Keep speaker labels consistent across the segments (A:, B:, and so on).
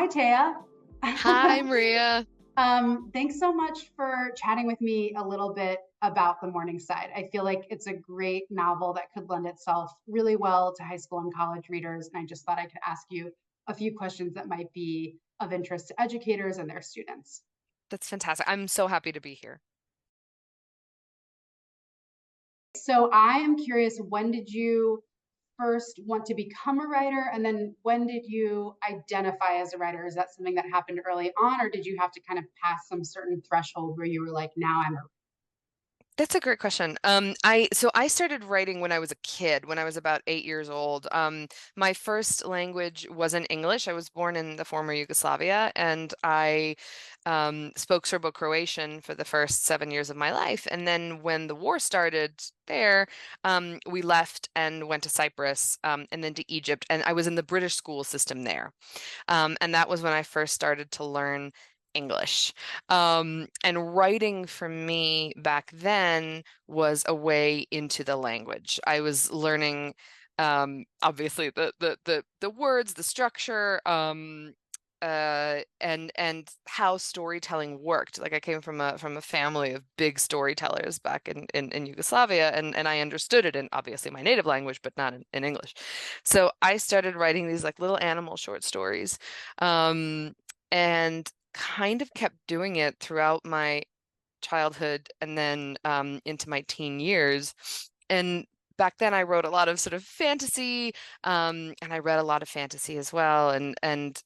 A: Hi, Téa.
B: Hi, Maria.
A: Thanks so much for chatting with me a little bit about The Morningside. I feel like it's a great novel that could lend itself really well to high school and college readers. And I just thought I could ask you a few questions that might be of interest to educators and their students.
B: That's fantastic. I'm so happy to be here.
A: So I am curious, when did you first want to become a writer? And then when did you identify as a writer? Is that something that happened early on, or did you have to kind of pass some certain threshold where you were like, now I'm a
B: That's a great question. I started writing when I was a kid, when I was about 8 years old. My first language wasn't English. I was born in the former Yugoslavia, and I spoke Serbo-Croatian for the first 7 years of my life. And then when the war started there, we left and went to Cyprus, and then to Egypt. And I was in the British school system there. And that was when I first started to learn English. And writing for me back then was a way into the language. I was learning, obviously the words, the structure, and how storytelling worked. Like I came from a family of big storytellers back in Yugoslavia, and I understood it in obviously my native language, but not in English. So I started writing these like little animal short stories, and kind of kept doing it throughout my childhood and then into my teen years. And back then I wrote a lot of sort of fantasy, and I read a lot of fantasy as well, and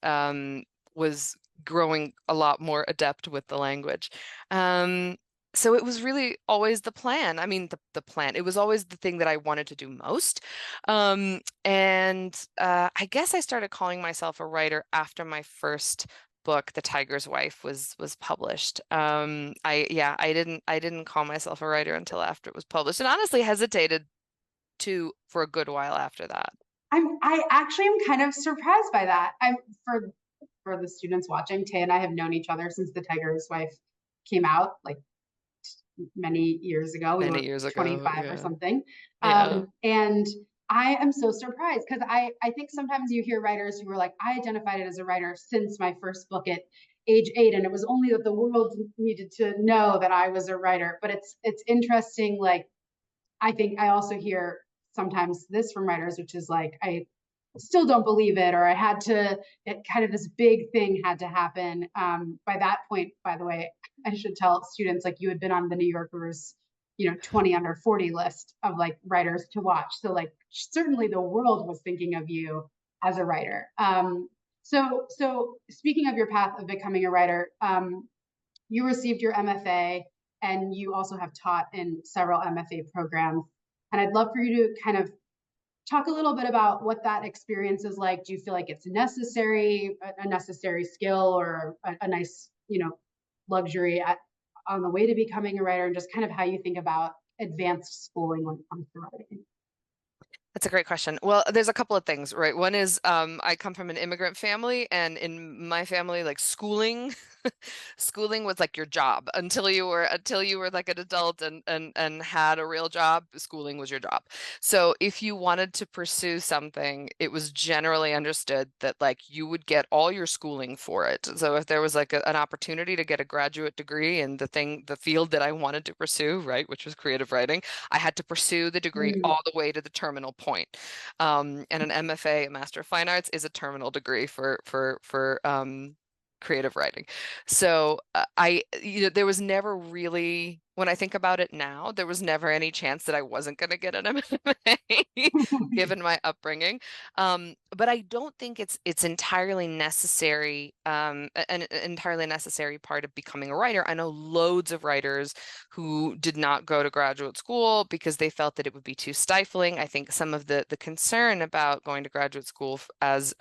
B: was growing a lot more adept with the language. Um, so it was really always the plan. I mean, the plan. It was always the thing that I wanted to do most. And I guess I started calling myself a writer after my first book, The Tiger's Wife, was published. I didn't call myself a writer until after it was published, and honestly hesitated to for a good while after that.
A: I actually am kind of surprised by that. I'm for the students watching, Tay and I have known each other since The Tiger's Wife came out, like many years ago. We
B: Many
A: were
B: years ago,
A: 25 or
B: yeah.
A: something.
B: Yeah.
A: And I am so surprised because I think sometimes you hear writers who are like, I identified as a writer since my first book at age 8, and it was only that the world needed to know that I was a writer. But it's interesting. Like I think I also hear sometimes this from writers, which is like, I still don't believe it, or I had to, it kind of this big thing had to happen. By that point, by the way, I should tell students like you had been on the New Yorker's, 20 under 40 list of like writers to watch. So like certainly the world was thinking of you as a writer. So speaking of your path of becoming a writer, you received your MFA and you also have taught in several MFA programs. And I'd love for you to kind of talk a little bit about what that experience is like. Do you feel like it's necessary, a necessary skill, or a nice, luxury on the way to becoming a writer, and just kind of how you think about advanced schooling when it comes to writing?
B: That's a great question. Well, there's a couple of things, right? One is I come from an immigrant family, and in my family, like schooling was like your job until you were like an adult and had a real job. Schooling was your job. So if you wanted to pursue something, it was generally understood that like you would get all your schooling for it. So if there was like an opportunity to get a graduate degree in the field that I wanted to pursue, right, which was creative writing, I had to pursue the degree
A: Mm.
B: all the way to the terminal point. And an MFA, a Master of Fine Arts, is a terminal degree for creative writing. So there was never really, when I think about it now, there was never any chance that I wasn't going to get an MFA, given my upbringing. But I don't think it's entirely necessary, an entirely necessary part of becoming a writer. I know loads of writers who did not go to graduate school because they felt that it would be too stifling. I think some of the concern about going to graduate school as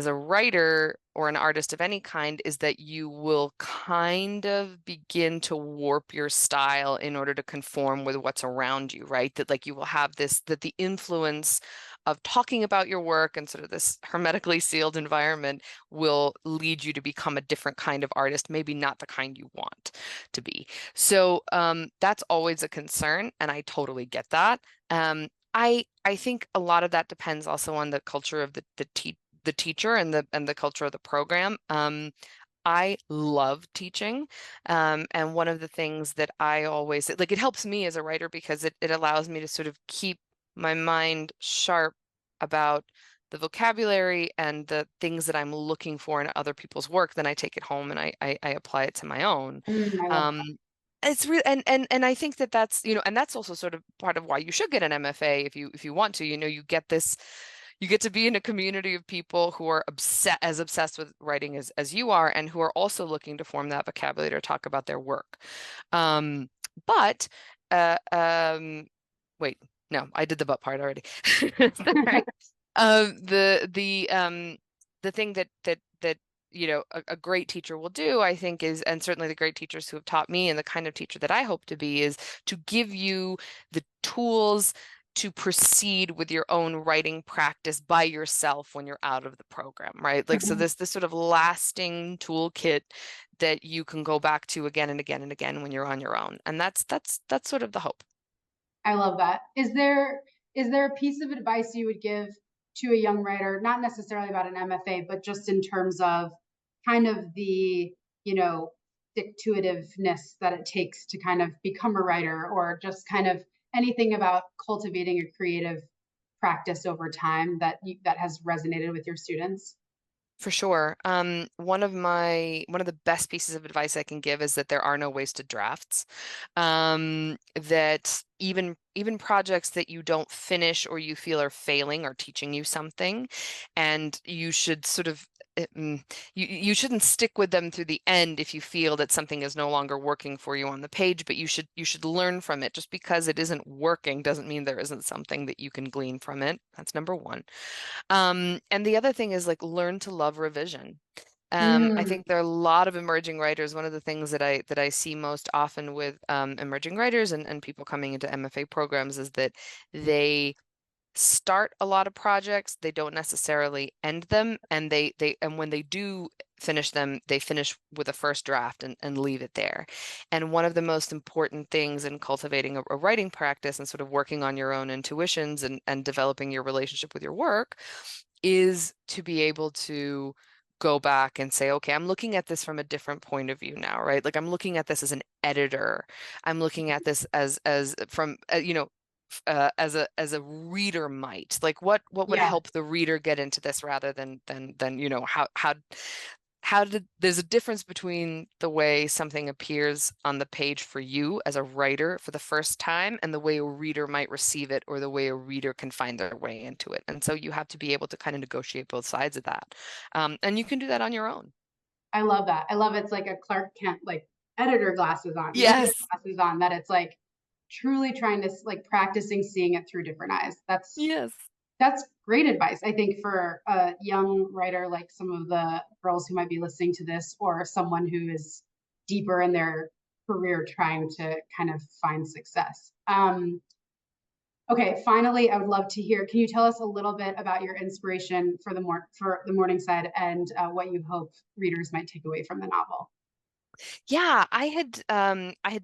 B: a writer or an artist of any kind is that you will kind of begin to warp your style in order to conform with what's around you, right? That like you will have that the influence of talking about your work and sort of this hermetically sealed environment will lead you to become a different kind of artist, maybe not the kind you want to be. So that's always a concern, and I totally get that. I think a lot of that depends also on the culture of the the teacher and the culture of the program. I love teaching. And one of the things that I always like, it helps me as a writer because it allows me to sort of keep my mind sharp about the vocabulary and the things that I'm looking for in other people's work. Then I take it home and I apply it to my own.
A: I love
B: Um, it's really and I think that that's, and that's also sort of part of why you should get an MFA if you want to. You get this, you get to be in a community of people who are obsessed with writing as you are, and who are also looking to form that vocabulary to talk about their work. Um, but uh, um, wait, no, I did the but part already. Is that right?
A: that.
B: The thing that a great teacher will do, I think, is, and certainly the great teachers who have taught me and the kind of teacher that I hope to be, is to give you the tools to proceed with your own writing practice by yourself when you're out of the program, right? Like, so this sort of lasting toolkit that you can go back to again and again and again when you're on your own. And that's sort of the hope.
A: I love that. Is there a piece of advice you would give to a young writer, not necessarily about an MFA, but just in terms of kind of the, stick-to-itiveness that it takes to kind of become a writer, or just kind of anything about cultivating a creative practice over time that has resonated with your students?
B: For sure. One of the best pieces of advice I can give is that there are no wasted drafts. That even projects that you don't finish or you feel are failing are teaching you something, and you should sort of you shouldn't stick with them through the end if you feel that something is no longer working for you on the page, but you should learn from it. Just because it isn't working doesn't mean there isn't something that you can glean from it. That's number one. And the other thing is, like, learn to love revision. I
A: Mm,
B: think there are a lot of emerging writers. One of the things that I see most often with emerging writers and people coming into MFA programs is that they start a lot of projects, they don't necessarily end them, and and when they do finish them, they finish with a first draft and leave it there. And one of the most important things in cultivating a writing practice and sort of working on your own intuitions and developing your relationship with your work is to be able to go back and say, okay, I'm looking at this from a different point of view now, right? Like, I'm looking at this as an editor. I'm looking at this as from as a reader might. Like, what would
A: yeah,
B: help the reader get into this, rather than how did there's a difference between the way something appears on the page for you as a writer for the first time and the way a reader might receive it, or the way a reader can find their way into it. And so you have to be able to kind of negotiate both sides of that. And you can do that on your own.
A: I love that. I love it's like a Clark Kent, like editor glasses on, reader
B: Yes.
A: glasses on, that it's like truly trying to like practicing seeing it through different eyes.
B: Yes.
A: That's great advice, I think, for a young writer like some of the girls who might be listening to this, or someone who is deeper in their career trying to kind of find success. Okay, finally, I would love to hear. Can you tell us a little bit about your inspiration for the Morningside, and what you hope readers might take away from the novel?
B: Yeah, I had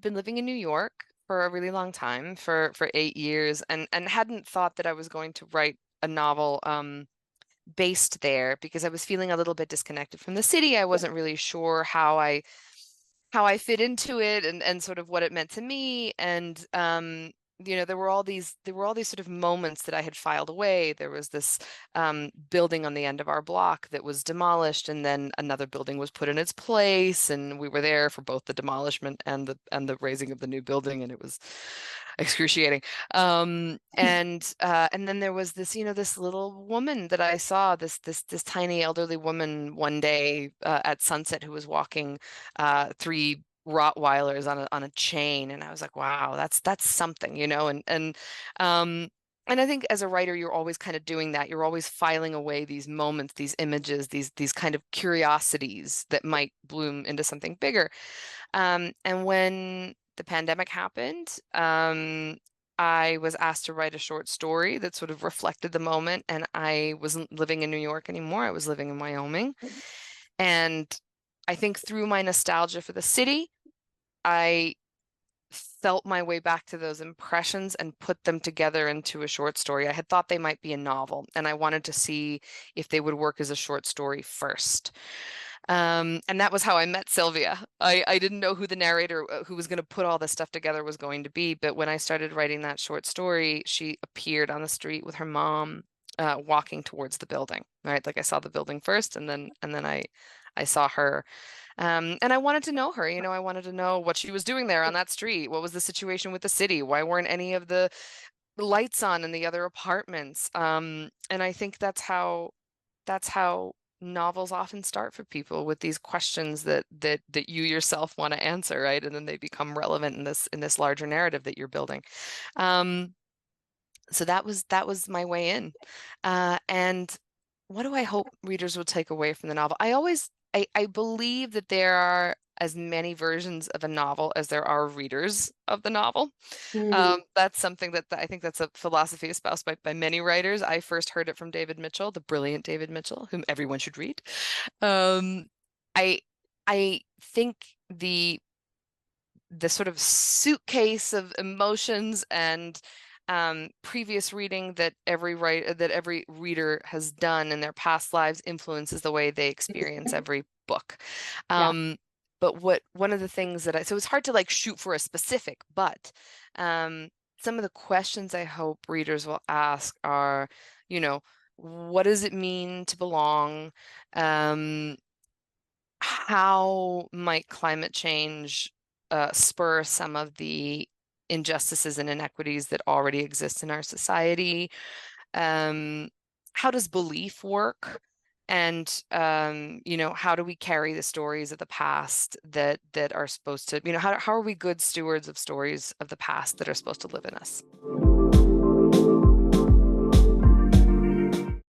B: been living in New York for a really long time, for 8 years, and hadn't thought that I was going to write a novel based there, because I was feeling a little bit disconnected from the city. I wasn't really sure how I fit into it, and sort of what it meant to me. And there were all these sort of moments that I had filed away. There was this building on the end of our block that was demolished, and then another building was put in its place, and we were there for both the demolishment and the raising of the new building, and it was excruciating. And then there was this little woman that I saw, this tiny elderly woman one day at sunset, who was walking three Rottweilers on a chain, and I was like, wow, that's something, um, and I think as a writer, you're always kind of doing that. You're always filing away these moments, these images, these kind of curiosities that might bloom into something bigger. And when the pandemic happened, I was asked to write a short story that sort of reflected the moment, and I wasn't living in New York anymore. I was living in Wyoming. And I think through my nostalgia for the city, I felt my way back to those impressions and put them together into a short story. I had thought they might be a novel, and I wanted to see if they would work as a short story first. And that was how I met Sylvia. I didn't know who the narrator who was going to put all this stuff together was going to be, but when I started writing that short story, she appeared on the street with her mom, walking towards the building. Right, like I saw the building first, and then I saw her. And I wanted to know her, I wanted to know what she was doing there on that street. What was the situation with the city? Why weren't any of the lights on in the other apartments? And I think that's how novels often start for people, with these questions that you yourself want to answer, right? And then they become relevant in this larger narrative that you're building. Um, so that was my way in. And what do I hope readers will take away from the novel? I believe that there are as many versions of a novel as there are readers of the novel.
A: Mm,
B: That's something that I think that's a philosophy espoused by many writers. I first heard it from David Mitchell, the brilliant David Mitchell, whom everyone should read. Um, I I think the sort of suitcase of emotions and previous reading that every reader has done in their past lives influences the way they experience every book.
A: yeah.
B: Um, but one of the things so it's hard to like shoot for a specific, but um, some of the questions I hope readers will ask are, you know, what does it mean to belong? Um, how might climate change spur some of the injustices and inequities that already exist in our society? Um, how does belief work? And how do we carry the stories of the past that are supposed to, how are we good stewards of stories of the past that are supposed to live in us?